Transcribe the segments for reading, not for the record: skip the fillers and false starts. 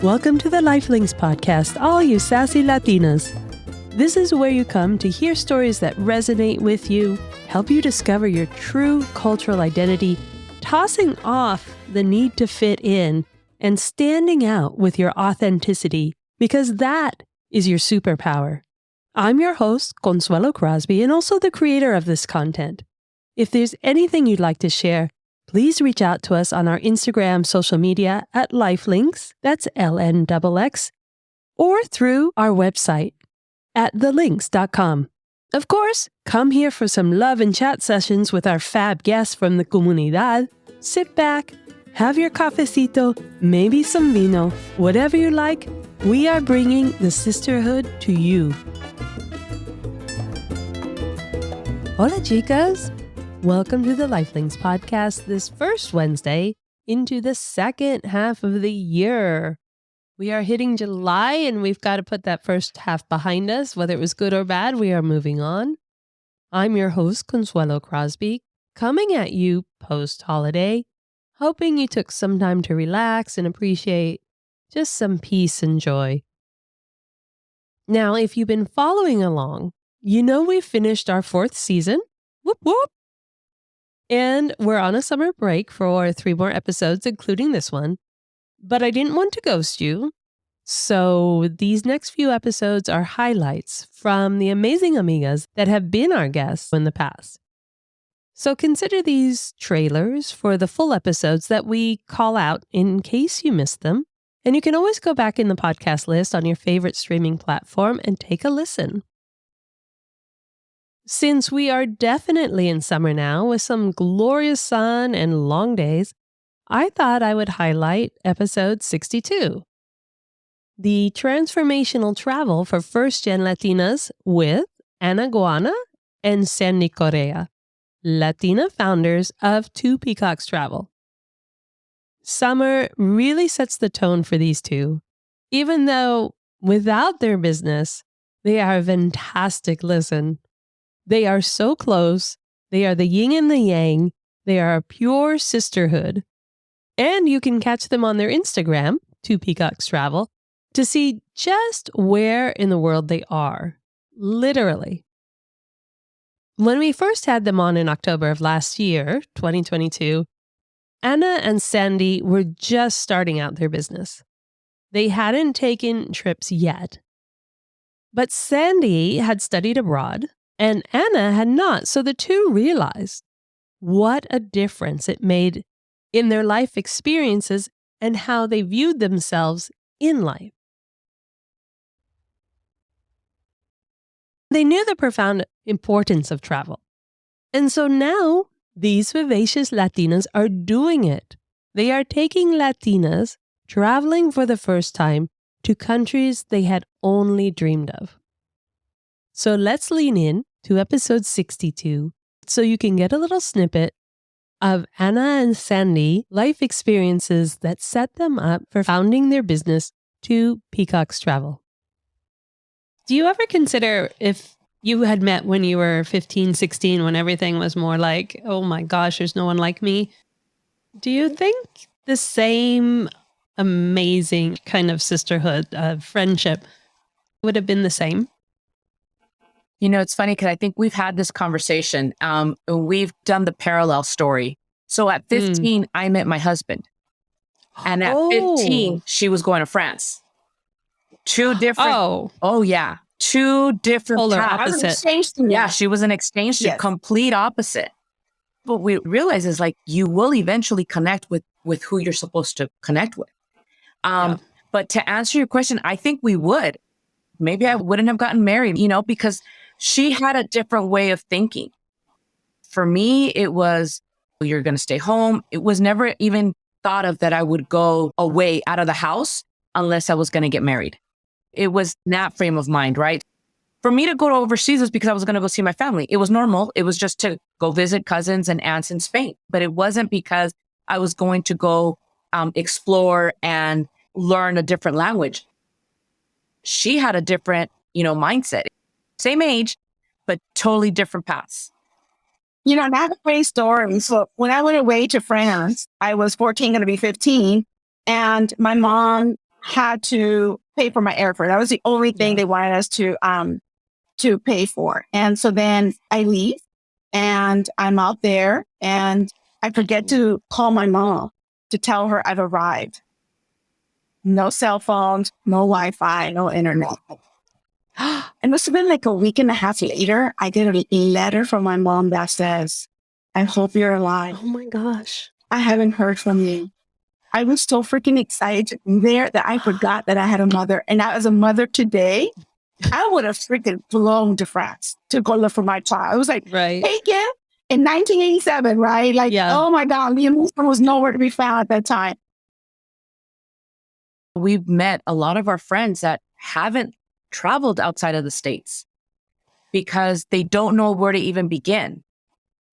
Welcome to the Lifelinks podcast, all you sassy Latinas. This is where you come to hear stories that resonate with you, help you discover your true cultural identity, tossing off the need to fit in, and standing out with your authenticity, because that is your superpower. I'm your host, Consuelo Crosby, and also the creator of this content. If there's anything you'd like to share, please reach out to us on our Instagram social media at Lifelinks, that's LNXX, or through our website at thelinks.com. Of course, come here for some love and chat sessions with our fab guests from the comunidad. Sit back, have your cafecito, maybe some vino, whatever you like. We are bringing the sisterhood to you. Hola, chicas. Welcome to the Lifelinks podcast this first Wednesday into the second half of the year. We are hitting July and we've got to put that first half behind us. Whether it was good or bad, we are moving on. I'm your host, Consuelo Crosby, coming at you post-holiday, hoping you took some time to relax and appreciate just some peace and joy. Now, if you've been following along, you know we've finished our fourth season. Whoop, whoop. And we're on a summer break for 3 more episodes, including this one. But I didn't want to ghost you. So these next few episodes are highlights from the amazing amigas that have been our guests in the past. So consider these trailers for the full episodes that we call out in case you missed them. And you can always go back in the podcast list on your favorite streaming platform and take a listen. Since we are definitely in summer now with some glorious sun and long days, I thought I would highlight episode 62, the transformational travel for first-gen Latinas with Ana Gaona and Sandy Correa, Latina founders of Two Peacocks Travel. Summer really sets the tone for these two, even though without their business, they are a fantastic listen. They are so close. They are the yin and the yang. They are a pure sisterhood. And you can catch them on their Instagram, Two Peacocks Travel, to see just where in the world they are. Literally. When we first had them on in October of last year, 2022, Ana and Sandy were just starting out their business. They hadn't taken trips yet. But Sandy had studied abroad, and Ana had not, so the two realized what a difference it made in their life experiences and how they viewed themselves in life. They knew the profound importance of travel. And so now, these vivacious Latinas are doing it. They are taking Latinas traveling for the first time to countries they had only dreamed of. So let's lean in to episode 62 so you can get a little snippet of Ana and Sandy life experiences that set them up for founding their business, Two Peacocks Travel. Do you ever consider if you had met when you were 15, 16, when everything was more like, oh my gosh, there's no one like me? Do you think the same amazing kind of sisterhood, friendship would have been the same? You know, it's funny because I think we've had this conversation. We've done the parallel story. So at 15, I met my husband. And at 15, she was going to France. Two different. Two different Polar paths. opposite. Exchange student. Yeah, she was an exchange student, complete opposite. What we realize is like you will eventually connect with who you're supposed to connect with. But to answer your question, I think we would. Maybe I wouldn't have gotten married, because she had a different way of thinking. For me, it was, you're going to stay home. It was never even thought of that I would go away out of the house unless I was going to get married. It was that frame of mind, right? For me to go overseas was because I was going to go see my family. It was normal. It was just to go visit cousins and aunts in Spain. But it wasn't because I was going to go explore and learn a different language. She had a different, mindset. Same age, but totally different paths. I have a great story. So when I went away to France, I was 14, going to be 15. And my mom had to pay for my airfare. That was the only thing they wanted us to pay for. And so then I leave and I'm out there and I forget to call my mom to tell her I've arrived. No cell phones, no Wi-Fi, no internet. It must have been like a week and a half later. I get a letter from my mom that says, I hope you're alive. Oh my gosh. I haven't heard from you. I was so freaking excited there that I forgot that I had a mother. And as a mother today, I would have freaking flown to France to go look for my child. I was like, Right. taken in 1987, right? Like, oh my God, Liam Neeson was nowhere to be found at that time. We've met a lot of our friends that haven't traveled outside of the States because they don't know where to even begin.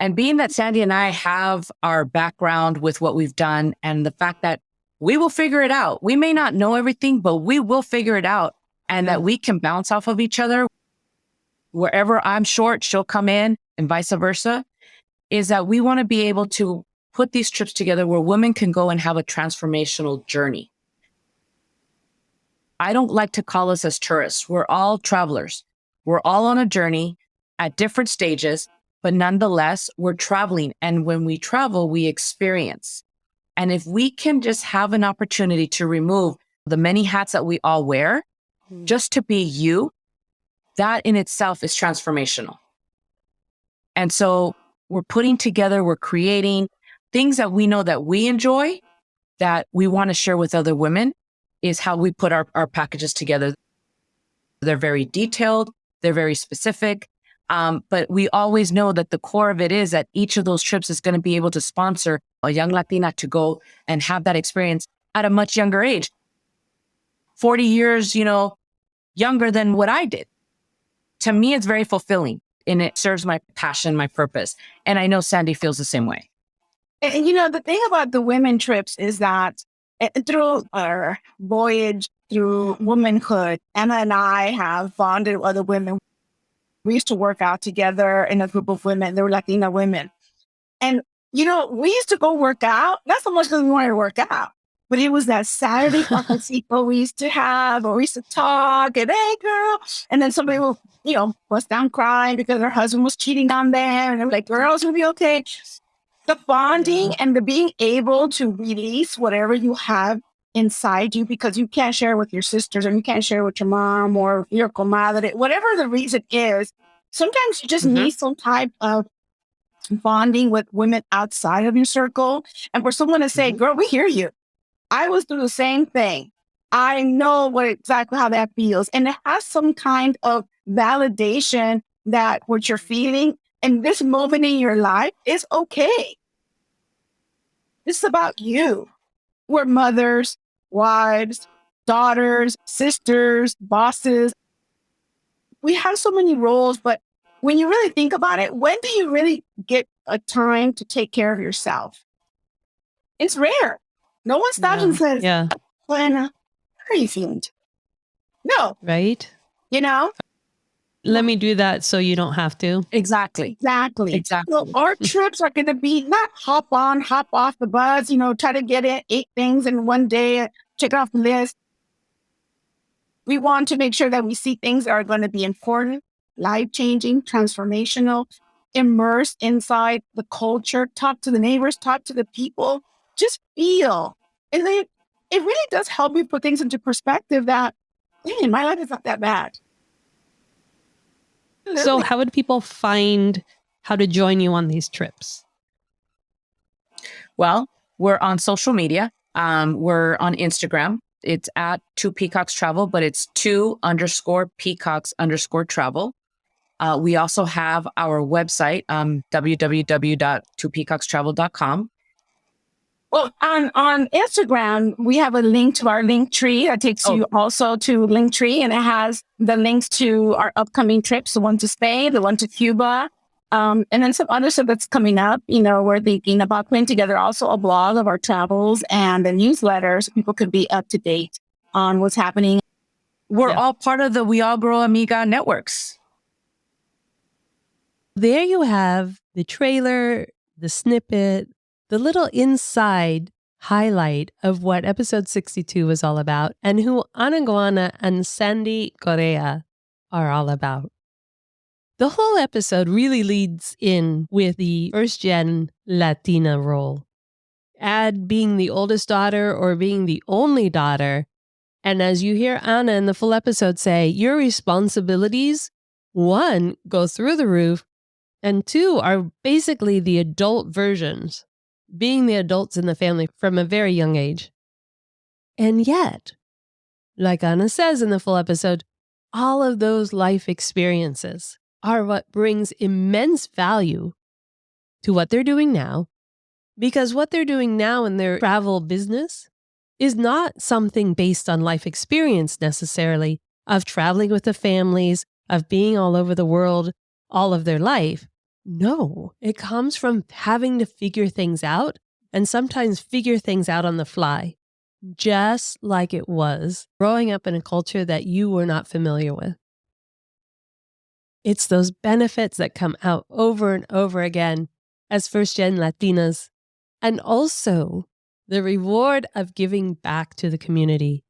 And being that Sandy and I have our background with what we've done and the fact that we will figure it out. We may not know everything, but we will figure it out, and that we can bounce off of each other. Wherever I'm short, she'll come in and vice versa, is that we want to be able to put these trips together where women can go and have a transformational journey. I don't like to call us as tourists. We're all travelers. We're all on a journey at different stages, but nonetheless, we're traveling. And when we travel, we experience. And if we can just have an opportunity to remove the many hats that we all wear, just to be you, that in itself is transformational. And so we're putting together, we're creating things that we know that we enjoy, that we want to share with other women, is how we put our packages together. They're very detailed, they're very specific, but we always know that the core of it is that each of those trips is going to be able to sponsor a young Latina to go and have that experience at a much younger age. 40 years, younger than what I did. To me, it's very fulfilling and it serves my passion, my purpose. And I know Sandy feels the same way. And the thing about the women trips is that through our voyage through womanhood, Emma and I have bonded with other women. We used to work out together in a group of women. They were Latina women. And, we used to go work out, not so much because we wanted to work out, but it was that Saturday cafecito we used to have, or we used to talk and, hey, girl. And then somebody will, bust down crying because her husband was cheating on them. And they're like, girls, will be okay. The bonding and the being able to release whatever you have inside you, because you can't share with your sisters or you can't share with your mom or your comadre, whatever the reason is. Sometimes you just need some type of bonding with women outside of your circle. And for someone to say, girl, we hear you. I was through the same thing. I know exactly how that feels. And it has some kind of validation that what you're feeling in this moment in your life is okay. This is about you. We're mothers, wives, daughters, sisters, bosses. We have so many roles, but when you really think about it, when do you really get a time to take care of yourself? It's rare. No one stops and says, Lana, how are you feeling? No. Right? Let me do that so you don't have to. Exactly. So our trips are going to be not hop on, hop off the bus, try to get in 8 things in one day, check off the list. We want to make sure that we see things that are going to be important, life-changing, transformational, immerse inside the culture, talk to the neighbors, talk to the people, just feel. And then it really does help me put things into perspective that, man, my life is not that bad. So how would people find how to join you on these trips? Well, we're on social media. We're on Instagram. It's at 2 Peacocks Travel, but it's 2_Peacocks_travel. We also have our website, www.2peacockstravel.com. Well, on Instagram, we have a link to our link tree that takes you also to Linktree, and it has the links to our upcoming trips, the one to Spain, the one to Cuba, and then some other stuff that's coming up. We're thinking about putting together also a blog of our travels and a newsletter so people could be up to date on what's happening. We're all part of the We All Grow Amiga networks. There you have the trailer, the snippet, the little inside highlight of what episode 62 was all about and who Ana Gaona and Sandy Correa are all about. The whole episode really leads in with the first-gen Latina role. Add being the oldest daughter or being the only daughter, and as you hear Ana in the full episode say, your responsibilities, 1, go through the roof, and 2, are basically the adult versions, being the adults in the family from a very young age. And yet, like Ana says in the full episode, all of those life experiences are what brings immense value to what they're doing now, because what they're doing now in their travel business is not something based on life experience necessarily, of traveling with the families, of being all over the world all of their life. No, it comes from having to figure things out, and sometimes figure things out on the fly, just like it was growing up in a culture that you were not familiar with. It's those benefits that come out over and over again as first-gen Latinas, and also the reward of giving back to the community.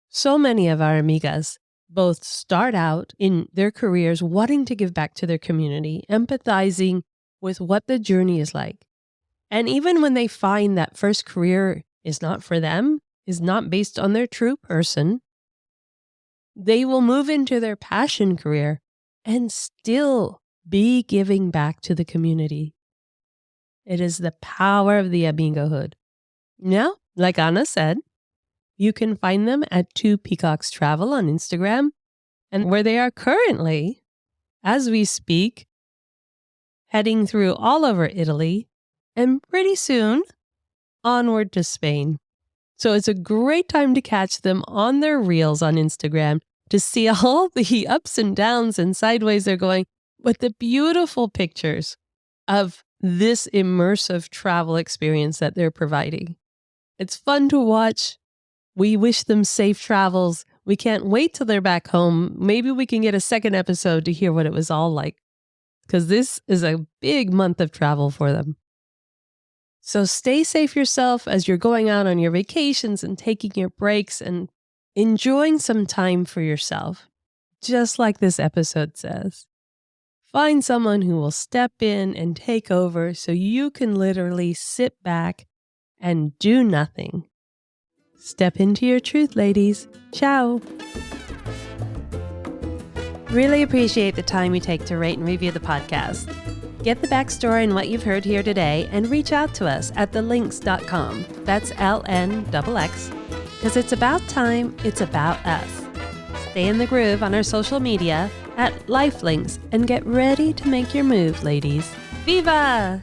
So many of our amigas both start out in their careers wanting to give back to their community, empathizing with what the journey is like. And even when they find that first career is not for them, is not based on their true person, they will move into their passion career and still be giving back to the community. It is the power of the amigohood. Now, like Ana said, you can find them at 2 Peacocks Travel on Instagram, and where they are currently, as we speak, heading through all over Italy, and pretty soon, onward to Spain. So it's a great time to catch them on their reels on Instagram to see all the ups and downs and sideways they're going, with the beautiful pictures of this immersive travel experience that they're providing. It's fun to watch. We wish them safe travels. We can't wait till they're back home. Maybe we can get a second episode to hear what it was all like, because this is a big month of travel for them. So stay safe yourself as you're going out on your vacations and taking your breaks and enjoying some time for yourself, just like this episode says. Find someone who will step in and take over so you can literally sit back and do nothing. Step into your truth, ladies. Ciao. Really appreciate the time you take to rate and review the podcast. Get the backstory and what you've heard here today and reach out to us at thelinks.com. That's LNXX. Because it's about time, it's about us. Stay in the groove on our social media at Lifelinks and get ready to make your move, ladies. Viva!